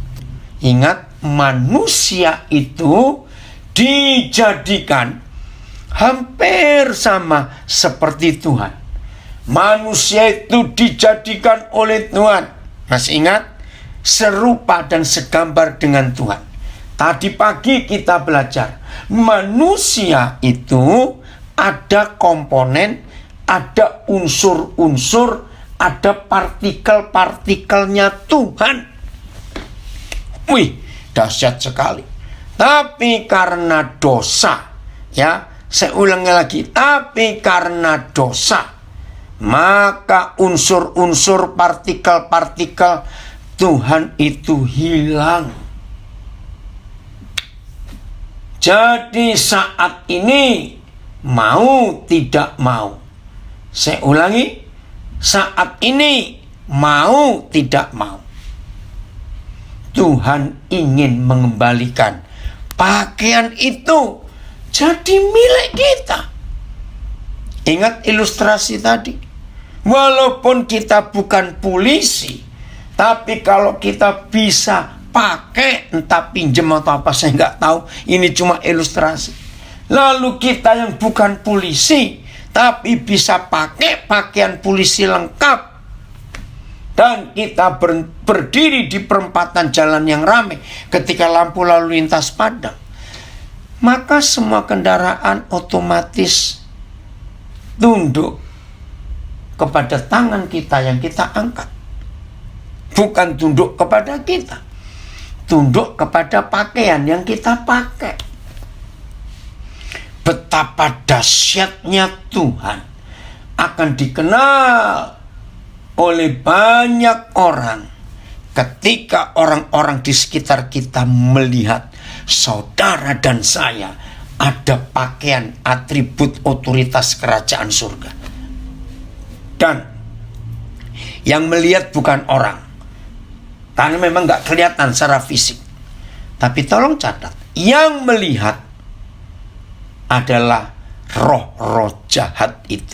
Ingat, manusia itu dijadikan hampir sama seperti Tuhan. Manusia itu dijadikan oleh Tuhan, masih ingat? Serupa dan segambar dengan Tuhan. Tadi pagi kita belajar, manusia itu ada komponen, ada unsur-unsur, ada partikel-partikelnya Tuhan. Wih, dahsyat sekali. Tapi karena dosa, ya, saya ulangi lagi, tapi karena dosa, maka unsur-unsur, partikel-partikel Tuhan itu hilang. Jadi saat ini mau tidak mau, saya ulangi, saat ini mau tidak mau, Tuhan ingin mengembalikan pakaian itu jadi milik kita. Ingat ilustrasi tadi, walaupun kita bukan polisi, tapi kalau kita bisa pakai, entah pinjem atau apa, saya nggak tahu. Ini cuma ilustrasi. Lalu kita yang bukan polisi, tapi bisa pakai pakaian polisi lengkap, dan kita berdiri di perempatan jalan yang ramai ketika lampu lalu lintas padam, maka semua kendaraan otomatis tunduk kepada tangan kita yang kita angkat. Bukan tunduk kepada kita, tunduk kepada pakaian yang kita pakai. Betapa dahsyatnya Tuhan akan dikenal oleh banyak orang ketika orang-orang di sekitar kita melihat saudara dan saya ada pakaian atribut otoritas kerajaan surga. Dan yang melihat bukan orang, karena memang gak kelihatan secara fisik. Tapi tolong catat, yang melihat adalah roh-roh jahat itu.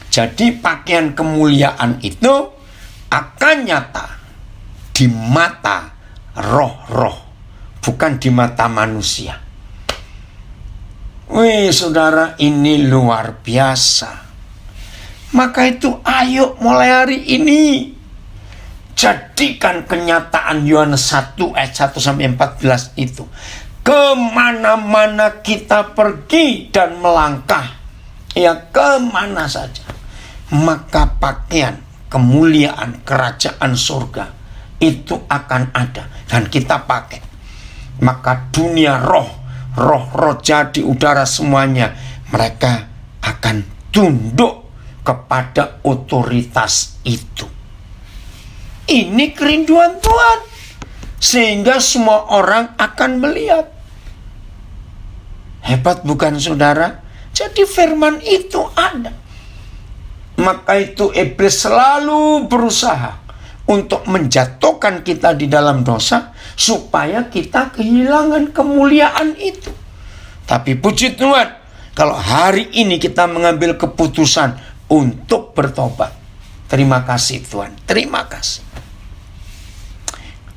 Jadi pakaian kemuliaan itu akan nyata di mata roh-roh, bukan di mata manusia. Wih saudara, ini luar biasa. Maka itu ayo mulai hari ini jadikan kenyataan Yohanes 1 ayat 1 sampai 14 itu. Kemana-mana kita pergi dan melangkah, ya kemana saja, maka pakaian kemuliaan kerajaan surga itu akan ada dan kita pakai. Maka dunia roh jahat di udara semuanya, mereka akan tunduk kepada otoritas itu. Ini kerinduan Tuhan, sehingga semua orang akan melihat. Hebat bukan saudara? Jadi firman itu ada. Maka itu iblis selalu berusaha untuk menjatuhkan kita di dalam dosa, supaya kita kehilangan kemuliaan itu. Tapi puji Tuhan, kalau hari ini kita mengambil keputusan untuk bertobat. Terima kasih Tuhan, terima kasih.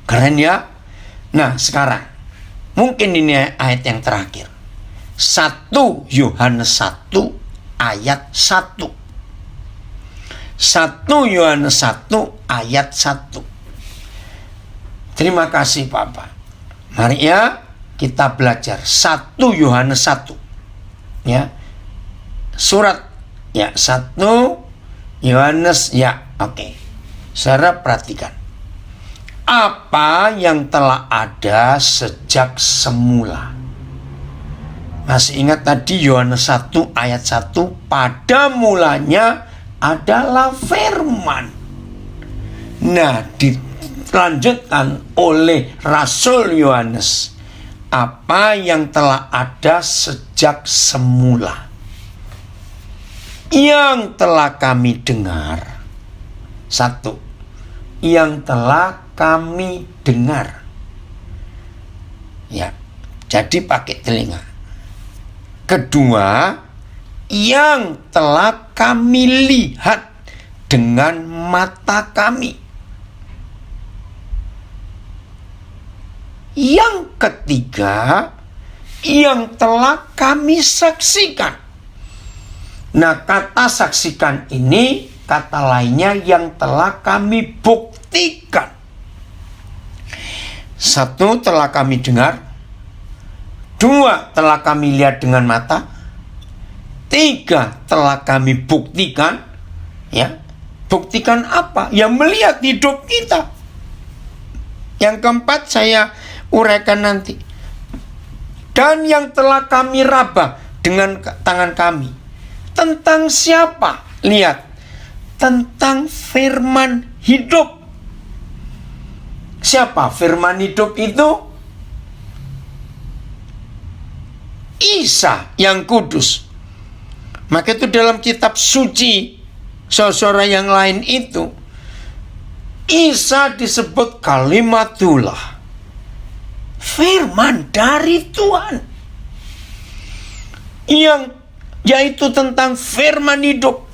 Keren ya. Nah sekarang, mungkin ini ayat yang terakhir. 1 Yohanes 1 ayat 1. 1 Yohanes 1 ayat 1. Terima kasih Bapak. Mari ya kita belajar 1 Yohanes 1. Ya. Surat ya 1 Yohanes ya. Oke. Saudara perhatikan. Apa yang telah ada sejak semula. Masih ingat tadi Yohanes 1 ayat 1, pada mulanya adalah firman. Nah, dilanjutkan oleh Rasul Yohanes, apa yang telah ada sejak semula, yang telah kami dengar. 1, yang telah kami dengar. Ya, jadi pakai telinga. Kedua, yang telah kami lihat dengan mata kami. Yang ketiga, yang telah kami saksikan. Nah, kata saksikan ini, kata lainnya yang telah kami buktikan. 1, telah kami dengar. 2, telah kami lihat dengan mata. 3, telah kami buktikan. Ya, buktikan apa? Ya melihat hidup kita. Yang keempat saya uraikan nanti. Dan yang telah kami raba dengan tangan kami. Tentang siapa? Lihat. Tentang firman hidup. Siapa firman hidup itu? Isa yang kudus. Maka itu dalam kitab suci saudara yang lain itu, Isa disebut kalimatullah, firman dari Tuhan, yang yaitu tentang firman hidup.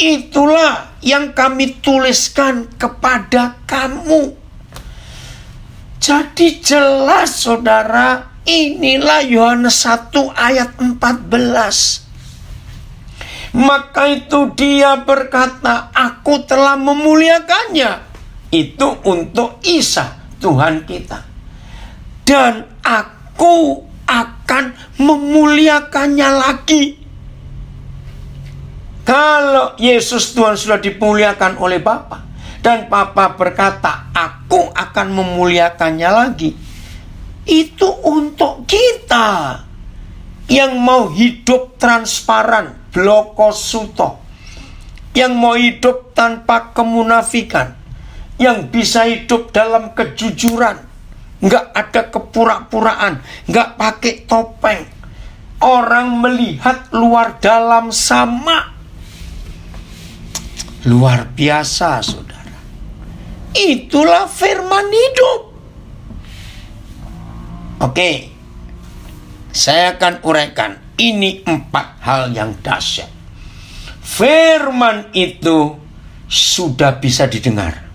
Itulah yang kami tuliskan kepada kamu. Jadi jelas saudara, inilah Yohanes 1 ayat 14. Maka itu dia berkata, aku telah memuliakannya. Itu untuk Isa, Tuhan kita. Dan aku akan memuliakannya lagi. Kalau Yesus Tuhan sudah dimuliakan oleh Bapa, dan Bapa berkata, aku akan memuliakannya lagi. Itu untuk kita yang mau hidup transparan, blokosuto, yang mau hidup tanpa kemunafikan, yang bisa hidup dalam kejujuran, nggak ada kepura-puraan, nggak pakai topeng. Orang melihat luar dalam sama. Luar biasa, saudara. Itulah firman hidup. Oke, saya akan uraikan. Ini 4 hal yang dahsyat. Firman itu sudah bisa didengar.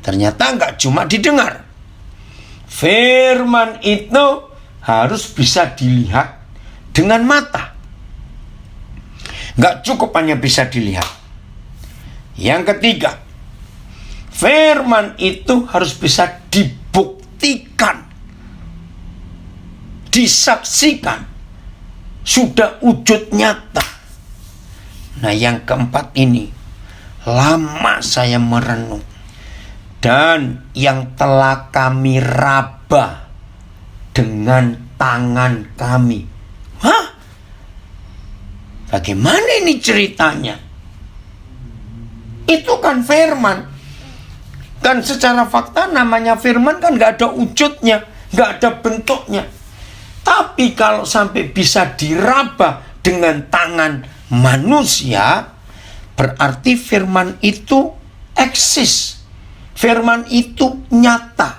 Ternyata nggak cuma didengar. Firman itu harus bisa dilihat dengan mata. Nggak cukup hanya bisa dilihat. Yang ketiga, firman itu harus bisa dibuktikan, disaksikan, sudah wujud nyata. Nah, yang keempat ini, lama saya merenung. Dan yang telah kami raba dengan tangan kami. Hah? Bagaimana ini ceritanya? Itu kan firman. Dan secara fakta namanya firman kan gak ada wujudnya, gak ada bentuknya. Tapi kalau sampai bisa diraba dengan tangan manusia, berarti firman itu eksis. Firman itu nyata.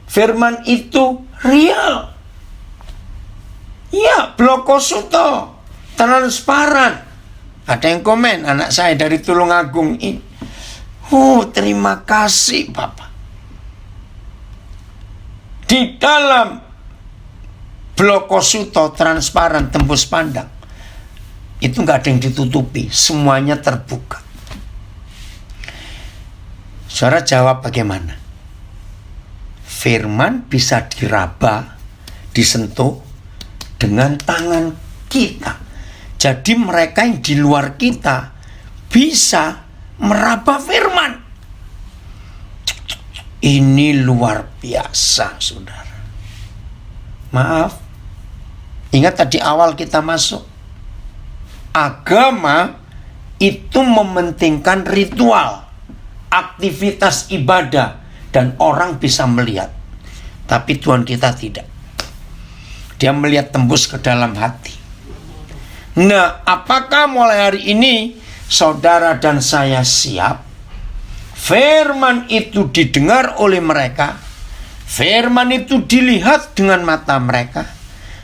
Firman itu real. Ya, blokosuto, transparan. Ada yang komen, anak saya dari Tulungagung ini. Terima kasih Bapak. Di dalam blokosuto, transparan, tembus pandang, itu gak ada yang ditutupi, semuanya terbuka. Saudara jawab bagaimana? Firman bisa diraba, disentuh dengan tangan kita. Jadi mereka yang di luar kita bisa meraba firman. Ini luar biasa, saudara. Maaf, ingat tadi awal kita masuk, agama itu mementingkan ritual, aktivitas ibadah, dan orang bisa melihat. Tapi Tuhan kita tidak. Dia melihat tembus ke dalam hati. Nah, apakah mulai hari ini saudara dan saya siap? Firman itu didengar oleh mereka. Firman itu dilihat dengan mata mereka.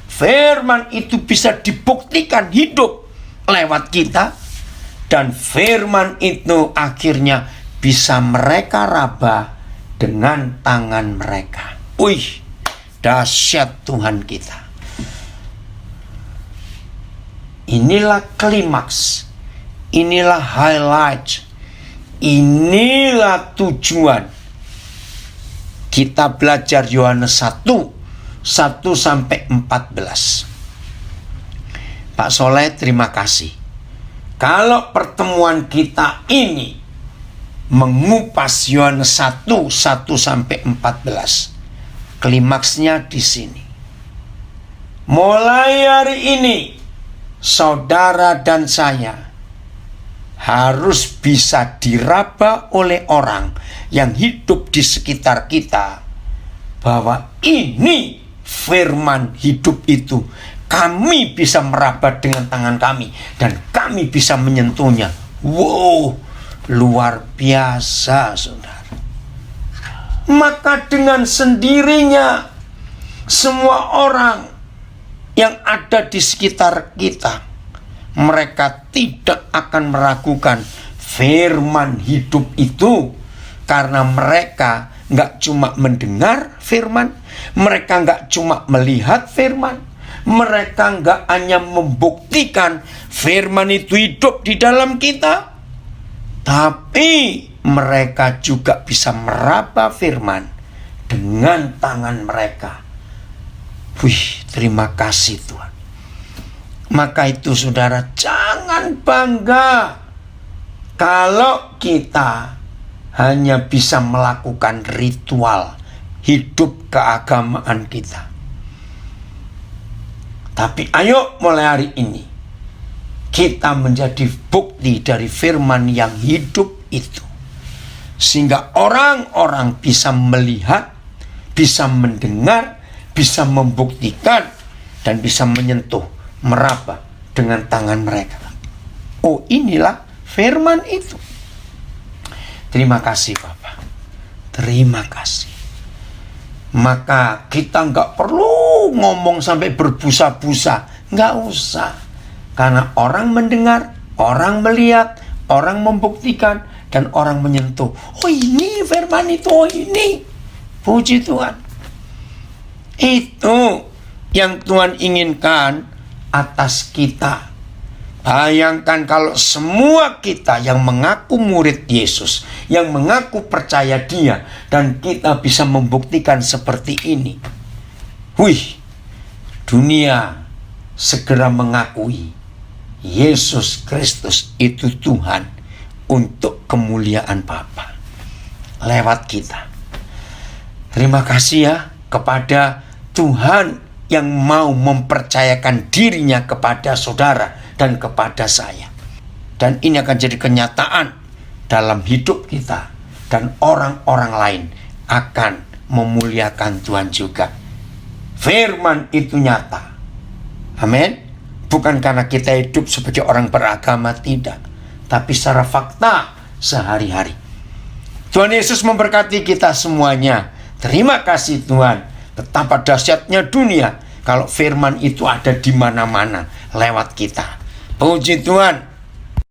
Firman itu bisa dibuktikan hidup lewat kita. Dan firman itu akhirnya bisa mereka raba dengan tangan mereka. Wih, dahsyat Tuhan kita. Inilah klimaks. Inilah highlight. Inilah tujuan. Kita belajar Yohanes 1 sampai 14. Pak Soleh, terima kasih. Kalau pertemuan kita ini mengupas Yohanes 1 sampai 14, klimaksnya di sini. Mulai hari ini, saudara dan saya harus bisa diraba oleh orang yang hidup di sekitar kita bahwa ini firman hidup itu. Kami bisa meraba dengan tangan kami dan kami bisa menyentuhnya. Wow, luar biasa, saudara. Maka dengan sendirinya semua orang yang ada di sekitar kita, mereka tidak akan meragukan firman hidup itu, karena mereka nggak cuma mendengar firman, mereka nggak cuma melihat firman, mereka nggak hanya membuktikan firman itu hidup di dalam kita, tapi mereka juga bisa meraba firman dengan tangan mereka. Wih, terima kasih Tuhan. Maka itu saudara, jangan bangga kalau kita hanya bisa melakukan ritual hidup keagamaan kita. Tapi ayo mulai hari ini kita menjadi bukti dari firman yang hidup itu, sehingga orang-orang bisa melihat, bisa mendengar, bisa membuktikan, dan bisa menyentuh, meraba dengan tangan mereka. Oh, inilah firman itu. Terima kasih Bapak, terima kasih. Maka kita nggak perlu ngomong sampai berbusa-busa, nggak usah. Karena orang mendengar, orang melihat, orang membuktikan, dan orang menyentuh. Oh, ini firman itu, oh ini. Puji Tuhan. Itu yang Tuhan inginkan atas kita. Bayangkan kalau semua kita yang mengaku murid Yesus, yang mengaku percaya Dia, dan kita bisa membuktikan seperti ini. Wih, dunia segera mengakui Yesus Kristus itu Tuhan untuk kemuliaan Bapa lewat kita. Terima kasih ya kepada Tuhan yang mau mempercayakan dirinya kepada saudara dan kepada saya. Dan ini akan jadi kenyataan dalam hidup kita, dan orang-orang lain akan memuliakan Tuhan juga. Firman itu nyata. Amin. Bukan karena kita hidup sebagai orang beragama, tidak, tapi secara fakta sehari-hari. Tuhan Yesus memberkati kita semuanya. Terima kasih Tuhan. Betapa dahsyatnya dunia kalau firman itu ada di mana-mana lewat kita. Puji Tuhan.